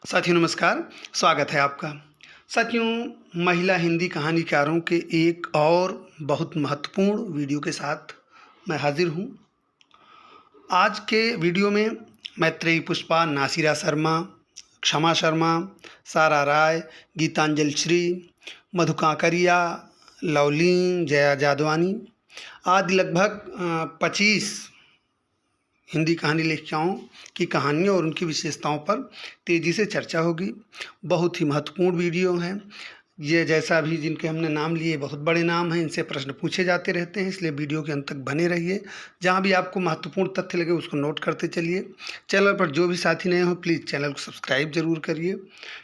साथियों नमस्कार, स्वागत है आपका। साथियों, महिला हिंदी कहानीकारों के एक और बहुत महत्वपूर्ण वीडियो के साथ मैं हाजिर हूँ। आज के वीडियो में मैत्रेयी पुष्पा, नासिरा शर्मा, क्षमा शर्मा, सारा राय, गीतांजलि श्री, मधु काकरिया, लवलीन, जया जादवानी आदि लगभग 25 हिंदी कहानी लेखिकाओं की कहानियों और उनकी विशेषताओं पर तेज़ी से चर्चा होगी। बहुत ही महत्वपूर्ण वीडियो हैं। ये जैसा भी जिनके हमने नाम लिए बहुत बड़े नाम हैं, इनसे प्रश्न पूछे जाते रहते हैं, इसलिए वीडियो के अंत तक बने रहिए। जहाँ भी आपको महत्वपूर्ण तथ्य लगे उसको नोट करते चलिए। चैनल पर जो भी साथी नए हो प्लीज़ चैनल को सब्सक्राइब जरूर करिए।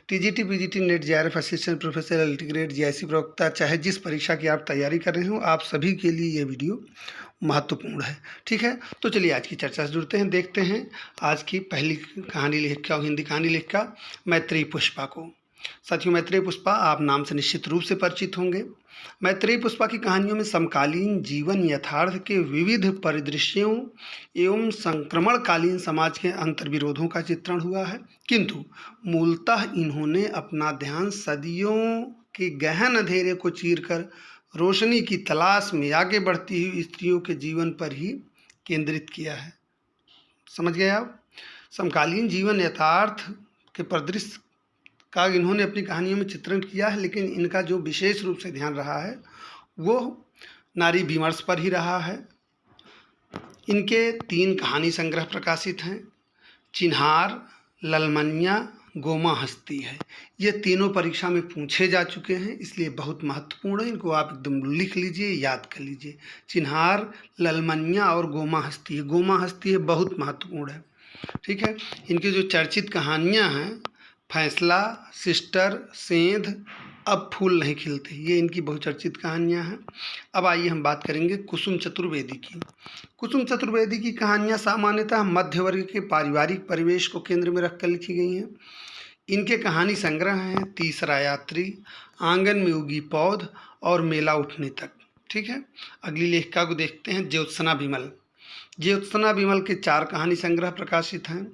TGT, PGT, net, JRF, assistant professor, LT grade, GIC प्रवक्ता, चाहे जिस परीक्षा की आप तैयारी कर रहे हो, आप सभी के लिए ये वीडियो महत्वपूर्ण है। ठीक है, तो चलिए आज की चर्चा से जुड़ते हैं। देखते हैं आज की पहली कहानी लेखिका, हिंदी कहानी लेखिका मैत्रेयी पुष्पा को। साथियों, मैत्रेयी पुष्पा आप नाम से निश्चित रूप से परिचित होंगे। मैत्रेयी पुष्पा की कहानियों में समकालीन जीवन यथार्थ के विविध परिदृश्यों एवं संक्रमणकालीन समाज के अंतर्विरोधों का चित्रण हुआ है, किंतु मूलतः इन्होंने अपना ध्यान सदियों के गहन अंधेरे को चीरकर रोशनी की तलाश में आगे बढ़ती हुई स्त्रियों के जीवन पर ही केंद्रित किया है। समझ गए आप? समकालीन जीवन यथार्थ के परिदृश्य का इन्होंने अपनी कहानियों में चित्रण किया है, लेकिन इनका जो विशेष रूप से ध्यान रहा है वो नारी विमर्श पर ही रहा है। इनके 3 कहानी संग्रह प्रकाशित हैं। चिन्हार, ललमनिया, गोमा हस्ती है। ये तीनों परीक्षा में पूछे जा चुके हैं, इसलिए बहुत महत्वपूर्ण है। इनको आप एकदम लिख लीजिए, याद कर लीजिए। चिन्हार, ललमनिया और गोमा हस्ती है। गोमा हस्ती है बहुत महत्वपूर्ण है। ठीक है, इनकी जो चर्चित कहानियाँ हैं, फैसला, सिस्टर, सेंध, अब फूल नहीं खिलते, ये इनकी बहुचर्चित कहानियाँ हैं। अब आइए हम बात करेंगे कुसुम चतुर्वेदी की। कुसुम चतुर्वेदी की कहानियाँ सामान्यतः मध्य वर्ग के पारिवारिक परिवेश को केंद्र में रखकर लिखी गई हैं। इनके कहानी संग्रह हैं तीसरा यात्री, आंगन में उगी पौध और मेला उठने तक। ठीक है, अगली लेखिका को देखते हैं, ज्योत्सना विमल। ज्योत्सना विमल के 4 कहानी संग्रह प्रकाशित हैं।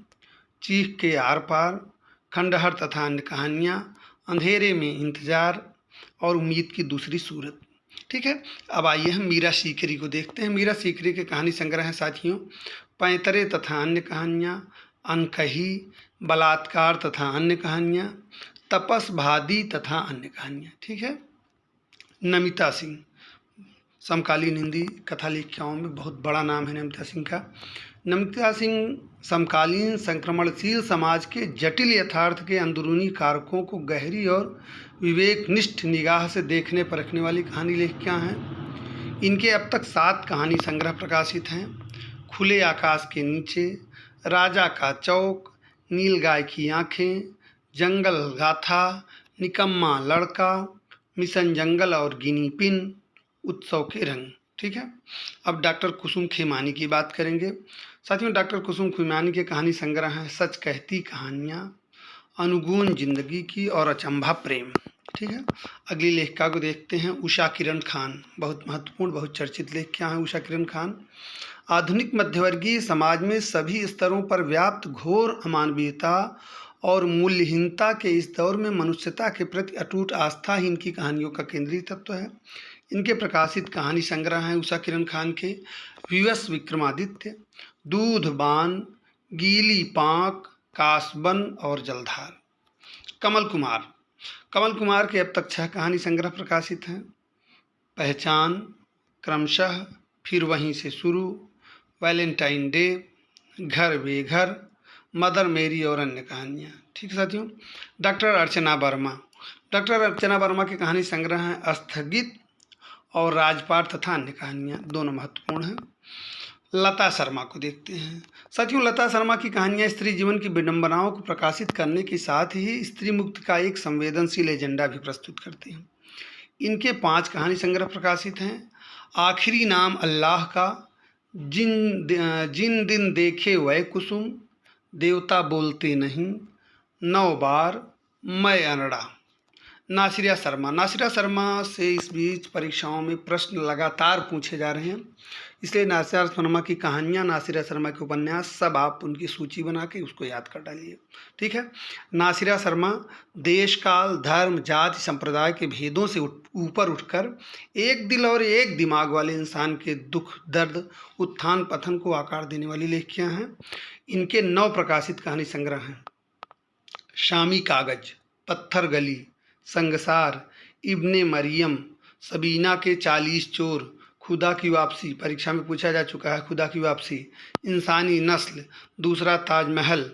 चीख के आर पार, खंडहर तथा अन्य कहानियाँ, अंधेरे में इंतजार और उम्मीद की दूसरी सूरत। ठीक है, अब आइए हम मीरा सीकरी को देखते हैं। मीरा सीकरी के कहानी संग्रह हैं साथियों, पैंतरे तथा अन्य कहानियाँ, अनकही, बलात्कार तथा अन्य कहानियाँ, तपस भादी तथा अन्य कहानियाँ। ठीक है, नमिता सिंह समकालीन हिंदी कथा लेखिकाओं में बहुत बड़ा नाम है नमिता सिंह का। नमिता सिंह समकालीन संक्रमणशील समाज के जटिल यथार्थ के अंदरूनी कारकों को गहरी और विवेकनिष्ठ निगाह से देखने परखने वाली कहानी लेखिका हैं। इनके अब तक 7 कहानी संग्रह प्रकाशित हैं। खुले आकाश के नीचे, राजा का चौक, नील गाय की आँखें, जंगल गाथा, निकम्मा लड़का, मिशन जंगल और गिनी पिन, उत्सव के रंग। ठीक है, अब डॉक्टर कुसुम खेमानी की बात करेंगे। साथियों, डॉक्टर कुसुम खेमानी के कहानी संग्रह हैं सच कहती कहानियाँ, अनुगूंज जिंदगी की और अचंभा प्रेम। ठीक है, अगली लेखिका को देखते हैं, उषा किरण खान। बहुत महत्वपूर्ण, बहुत चर्चित लेखिका हैं उषा किरण खान। आधुनिक मध्यवर्गीय समाज में सभी स्तरों पर व्याप्त घोर अमानवीयता और मूल्यहीनता के इस दौर में मनुष्यता के प्रति अटूट आस्था ही इनकी कहानियों का केंद्रीय तत्व है। इनके प्रकाशित कहानी संग्रह हैं उषा किरण खान के विवश विक्रमादित्य, दूधबान, गीली पांक, कासबन और जलधार। कमल कुमार। कमल कुमार के अब तक 6 कहानी संग्रह प्रकाशित हैं। पहचान, क्रमशः, फिर वहीं से शुरू, वैलेंटाइन डे, घर बेघर, मदर मेरी और अन्य कहानियाँ। ठीक है साथियों, डॉक्टर अर्चना वर्मा। डॉक्टर अर्चना वर्मा के कहानी संग्रह हैं स्थगित और राजपाट तथा अन्य कहानियाँ, दोनों महत्वपूर्ण हैं। लता शर्मा को देखते हैं। साथियों, लता शर्मा की कहानियाँ स्त्री जीवन की विडंबनाओं को प्रकाशित करने के साथ ही स्त्री मुक्ति का एक संवेदनशील एजेंडा भी प्रस्तुत करती हैं। इनके 5 कहानी संग्रह प्रकाशित हैं। आखिरी नाम अल्लाह का, जिन दिन देखे वह कुसुम, देवता बोलते नहीं, 9 बार, मैं अनड़ा, नासिरा शर्मा से इस बीच परीक्षाओं में प्रश्न लगातार पूछे जा रहे हैं, इसलिए नासिरा शर्मा की कहानियाँ, नासिरा शर्मा के उपन्यास सब आप उनकी सूची बना के उसको याद कर डालिए। ठीक है। नासिरा शर्मा देश काल धर्म जाति संप्रदाय के भेदों से ऊपर उठकर एक दिल और एक दिमाग वाले इंसान के दुख दर्द उत्थान पतन को आकार देने वाली लेखिकां हैं। इनके 9 प्रकाशित कहानी संग्रह हैं। शामी कागज, पत्थर गली, संगसार, इब्ने मरियम, सबीना के 40 चोर, खुदा की वापसी, परीक्षा में पूछा जा चुका है खुदा की वापसी, इंसानी नस्ल, दूसरा ताजमहल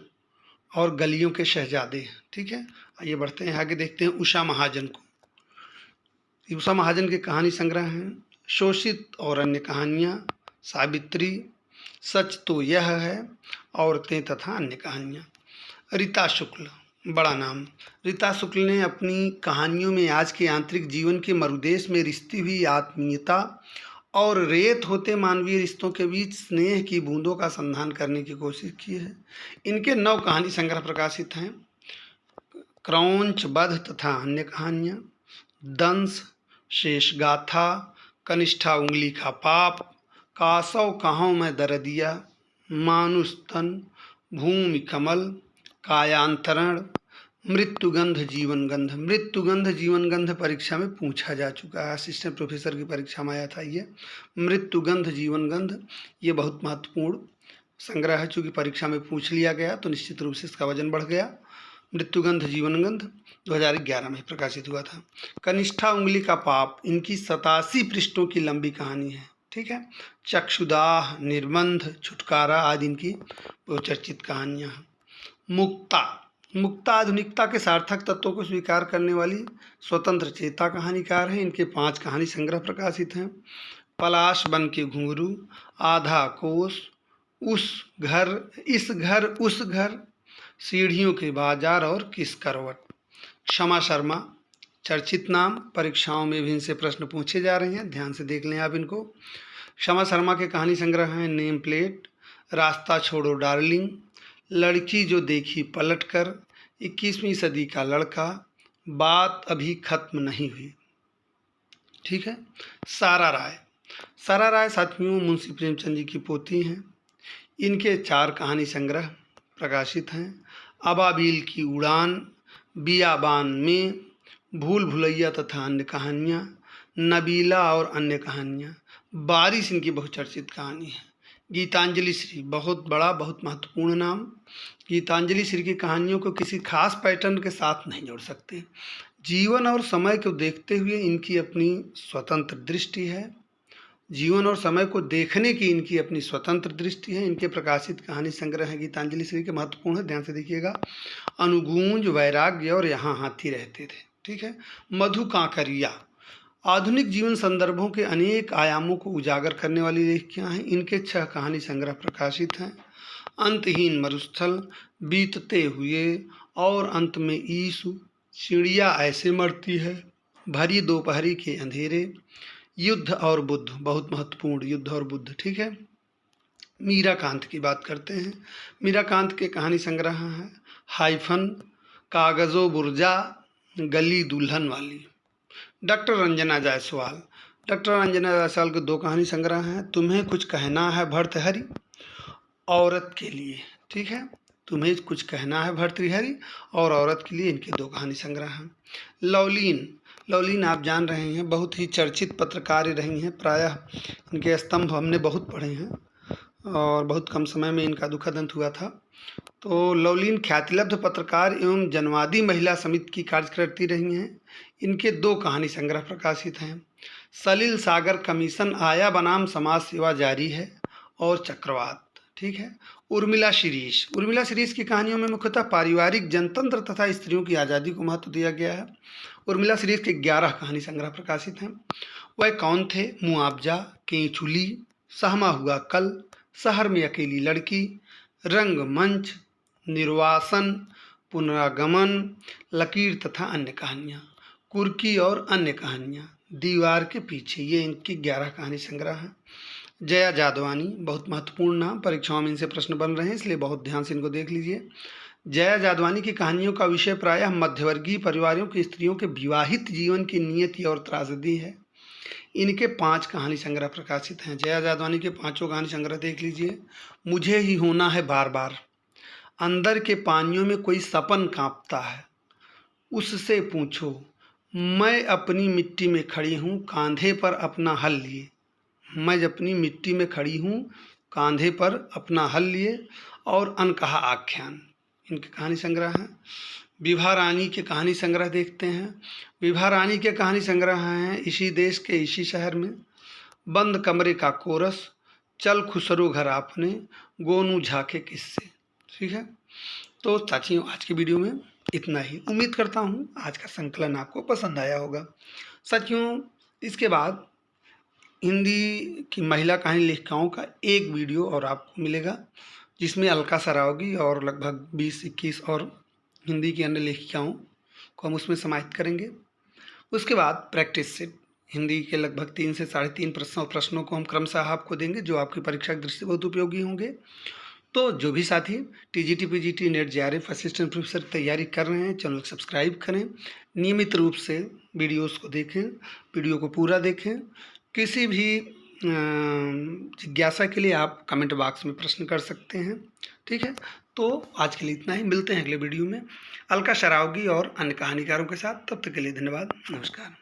और गलियों के शहजादे। ठीक है। आइए बढ़ते हैं आगे, देखते हैं उषा महाजन को। उषा महाजन के कहानी संग्रह हैं शोषित और अन्य कहानियाँ, सावित्री, सच तो यह है, औरतें तथा अन्य कहानियाँ। रीता शुक्ल, बड़ा नाम। रीता शुक्ल ने अपनी कहानियों में आज के आंतरिक जीवन के मरुदेश में रिश्ती हुई आत्मीयता और रेत होते मानवीय रिश्तों के बीच स्नेह की बूंदों का संधान करने की कोशिश की है। इनके 9 कहानी संग्रह प्रकाशित हैं। क्रौंच वध तथा अन्य कहानियाँ, दंश, शेष गाथा, कनिष्ठा उंगली का पाप, कासव कहाँ में दरदिया, मानुष तन, भूमि कमल, कायांतरण, मृत्युगंध जीवन गंध। मृत्युगंध जीवन गंध परीक्षा में पूछा जा चुका है, असिस्टेंट प्रोफेसर की परीक्षा में आया था ये मृत्युगंध जीवन गंध। ये बहुत महत्वपूर्ण संग्रह है, चूँकि परीक्षा में पूछ लिया गया तो निश्चित रूप से इसका वजन बढ़ गया। मृत्युगंध जीवन गंध 2011 में प्रकाशित हुआ था। कनिष्ठा उंगली का पाप, इनकी 87 पृष्ठों की लंबी कहानी है। ठीक है। चक्षुदाह, निर्बंध, छुटकारा आदि इनकी बहुचर्चित कहानियाँ हैं। मुक्ता आधुनिकता के सार्थक तत्वों को स्वीकार करने वाली स्वतंत्र चेता कहानीकार हैं। इनके 5 कहानी संग्रह प्रकाशित हैं। पलाश बन के घुंघरू, आधा कोस, उस घर, इस घर, उस घर, सीढ़ियों के बाजार और किस करवट। क्षमा शर्मा, चर्चित नाम, परीक्षाओं में भी इनसे प्रश्न पूछे जा रहे हैं, ध्यान से देख लें आप इनको। क्षमा शर्मा के कहानी संग्रह हैं नेम प्लेट, रास्ता छोड़ो डार्लिंग, लड़की जो देखी पलट कर, 21वीं सदी का लड़का, बात अभी खत्म नहीं हुई। ठीक है। सारा राय साथियों मुंशी प्रेमचंद जी की पोती हैं। इनके 4 कहानी संग्रह प्रकाशित हैं। अबाबील की उड़ान, बियाबान में, भूल भुलैया तथा अन्य कहानियाँ, नबीला और अन्य कहानियाँ। बारिश इनकी बहुचर्चित कहानी है। गीतांजलि श्री, बहुत बड़ा बहुत महत्वपूर्ण नाम। गीतांजलि श्री की कहानियों को किसी खास पैटर्न के साथ नहीं जोड़ सकते। जीवन और समय को देखते हुए इनकी अपनी स्वतंत्र दृष्टि है। जीवन और समय को देखने की इनकी अपनी स्वतंत्र दृष्टि है। इनके प्रकाशित कहानी संग्रह है गीतांजलि श्री के, महत्वपूर्ण है, ध्यान से देखिएगा। अनुगूंज, वैराग्य और यहाँ हाथी रहते थे। ठीक है। मधु कांकरिया, आधुनिक जीवन संदर्भों के अनेक आयामों को उजागर करने वाली लेखिकां हैं। इनके 6 कहानी संग्रह प्रकाशित हैं। अंतहीन मरुस्थल, बीतते हुए और अंत में ईसु, चिड़िया ऐसे मरती है, भरी दोपहरी के अंधेरे, युद्ध और बुद्ध, बहुत महत्वपूर्ण, युद्ध और बुद्ध। ठीक है। मीराकांत की बात करते हैं। मीराकांत के कहानी संग्रह हैं हाइफन, कागज़ो बुर्जा, गली दुल्हन वाली। डॉक्टर रंजना जायसवाल के 2 कहानी संग्रह हैं। तुम्हें कुछ कहना है भर्तृहरि, औरत के लिए। ठीक है। तुम्हें कुछ कहना है भर्तृहरि और औरत के लिए इनके 2 कहानी संग्रह हैं। लवलीन आप जान रहे हैं, बहुत ही चर्चित पत्रकार रही हैं। प्रायः इनके स्तंभ हमने बहुत पढ़े हैं और बहुत कम समय में इनका दुखद अंत हुआ था। तो लवलीन ख्यातिलब्ध पत्रकार एवं जनवादी महिला समिति की कार्यकर्ती रही हैं। इनके 2 कहानी संग्रह प्रकाशित हैं। सलिल सागर कमीशन आया बनाम समाज सेवा जारी है और चक्रवात। ठीक है। उर्मिला शिरीष की कहानियों में मुख्यतः पारिवारिक जनतंत्र तथा स्त्रियों की आज़ादी को महत्व दिया गया है। उर्मिला शिरीष के 11 कहानी संग्रह प्रकाशित हैं। वह कौन थे, मुआवजा, केंचुली, सहमा हुआ कल, शहर में अकेली लड़की, रंगमंच, निर्वासन, पुनरागमन, लकीर तथा अन्य कहानियाँ, कुर्की और अन्य कहानियाँ, दीवार के पीछे, ये इनकी 11 कहानी संग्रह हैं। जया जादवानी, बहुत महत्वपूर्ण नाम, परीक्षाओं में इनसे प्रश्न बन रहे हैं, इसलिए बहुत ध्यान से इनको देख लीजिए। जया जादवानी की कहानियों का विषय प्रायः मध्यवर्गीय परिवारों की स्त्रियों के विवाहित जीवन की नियति और त्रासदी है। इनके 5 कहानी संग्रह प्रकाशित हैं। जया जादवानी के 5 कहानी संग्रह देख लीजिए। मुझे ही होना है बार बार, अंदर के पानियों में कोई सपन कांपता है, उससे पूछो, मैं अपनी मिट्टी में खड़ी हूँ कांधे पर अपना हल लिए। मैं अपनी मिट्टी में खड़ी हूँ कांधे पर अपना हल लिए, और अनकहा आख्यान इनके कहानी संग्रह हैं। विभा रानी के कहानी संग्रह देखते हैं। विभा रानी के कहानी संग्रह हैं इसी देश के इसी शहर में, बंद कमरे का कोरस, चल खुसरो घर आपने, गोनू झा के किस्से। ठीक है, तो साथियों आज की वीडियो में इतना ही। उम्मीद करता हूँ आज का संकलन आपको पसंद आया होगा। साथियों इसके बाद हिंदी की महिला कहानी लेखिकाओं का एक वीडियो और आपको मिलेगा, जिसमें अलका सरावगी और लगभग 20-21 और हिंदी की अन्य लेखिकाओं को हम उसमें समाहित करेंगे। उसके बाद प्रैक्टिस सेट हिंदी के लगभग 3 से 3.5 प्रश्नों को हम क्रमशः आपको देंगे, जो आपकी परीक्षा की दृष्टि से बहुत उपयोगी होंगे। तो जो भी साथी TGT PGT net JRF assistant professor की तैयारी कर रहे हैं, चैनल को सब्सक्राइब करें, नियमित रूप से वीडियोस को देखें, वीडियो को पूरा देखें। किसी भी जिज्ञासा के लिए आप कमेंट बॉक्स में प्रश्न कर सकते हैं। ठीक है, तो आज के लिए इतना ही। मिलते हैं अगले वीडियो में अलका सरावगी और अन्य कहानीकारों के साथ। तब तक के लिए धन्यवाद, नमस्कार।